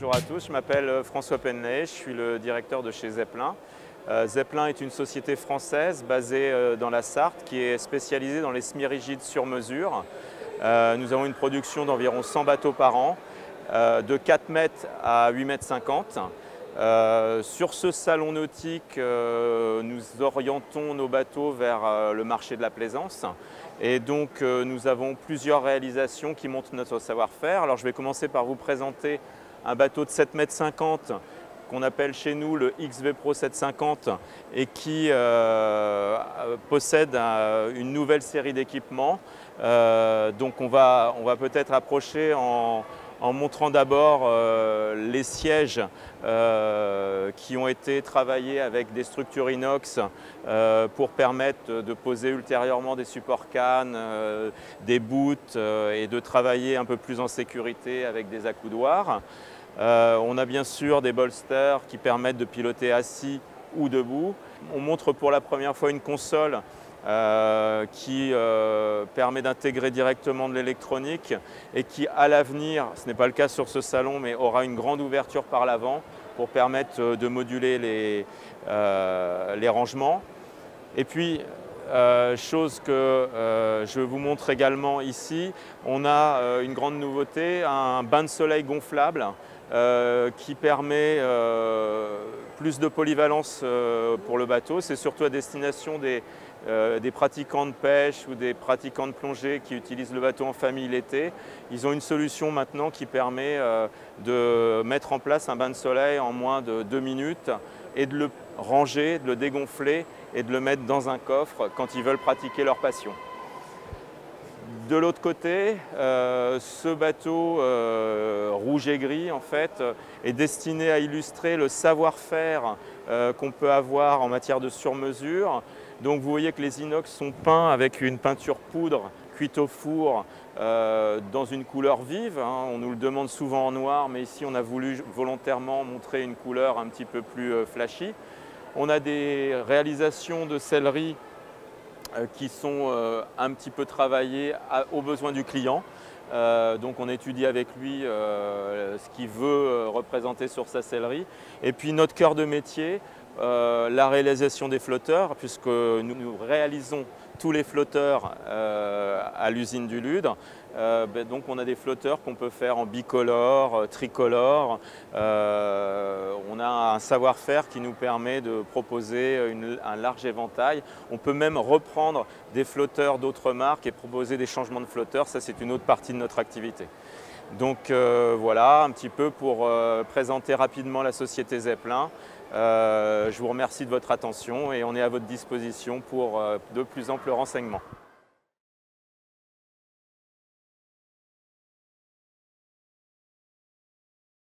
Bonjour à tous, je m'appelle François Penley, je suis le directeur de chez Zeppelin. Zeppelin est une société française basée dans la Sarthe qui est spécialisée dans les semi-rigides sur mesure. Nous avons une production d'environ 100 bateaux par an, de 4 mètres à 8 mètres 50. Sur ce salon nautique, nous orientons nos bateaux vers le marché de la plaisance. Et donc nous avons plusieurs réalisations qui montrent notre savoir-faire. Alors je vais commencer par vous présenter un bateau de 7 mètres 50 qu'on appelle chez nous le XV Pro 750 et qui possède une nouvelle série d'équipements. Donc on va peut-être approcher en montrant d'abord les sièges qui ont été travaillés avec des structures inox pour permettre de poser ultérieurement des supports cannes, des boots et de travailler un peu plus en sécurité avec des accoudoirs. On a bien sûr des bolsters qui permettent de piloter assis ou debout. On montre pour la première fois une console qui permet d'intégrer directement de l'électronique et qui, à l'avenir, ce n'est pas le cas sur ce salon, mais aura une grande ouverture par l'avant pour permettre de moduler les rangements. Et puis, chose que je vous montre également ici, on a une grande nouveauté, un bain de soleil gonflable qui permet plus de polyvalence pour le bateau. C'est surtout à destination des pratiquants de pêche ou des pratiquants de plongée qui utilisent le bateau en famille l'été. Ils ont une solution maintenant qui permet de mettre en place un bain de soleil en moins de 2 minutes et de le ranger, de le dégonfler et de le mettre dans un coffre quand ils veulent pratiquer leur passion. De l'autre côté, ce bateau rouge et gris en fait, est destiné à illustrer le savoir-faire qu'on peut avoir en matière de sur-mesure. Donc vous voyez que les inox sont peints avec une peinture poudre cuite au four dans une couleur vive. On nous le demande souvent en noir, mais ici on a voulu volontairement montrer une couleur un petit peu plus flashy. On a des réalisations de sellerie qui sont un petit peu travaillées aux besoins du client. Donc on étudie avec lui ce qu'il veut représenter sur sa sellerie. Et puis notre cœur de métier, la réalisation des flotteurs, puisque nous réalisons tous les flotteurs à l'usine du Ludre. Donc on a des flotteurs qu'on peut faire en bicolore, tricolore. On a un savoir-faire qui nous permet de proposer un large éventail. On peut même reprendre des flotteurs d'autres marques et proposer des changements de flotteurs. Ça, c'est une autre partie de notre activité. Donc voilà un petit peu pour présenter rapidement la société Zeppelin. Je vous remercie de votre attention et on est à votre disposition pour de plus amples renseignements.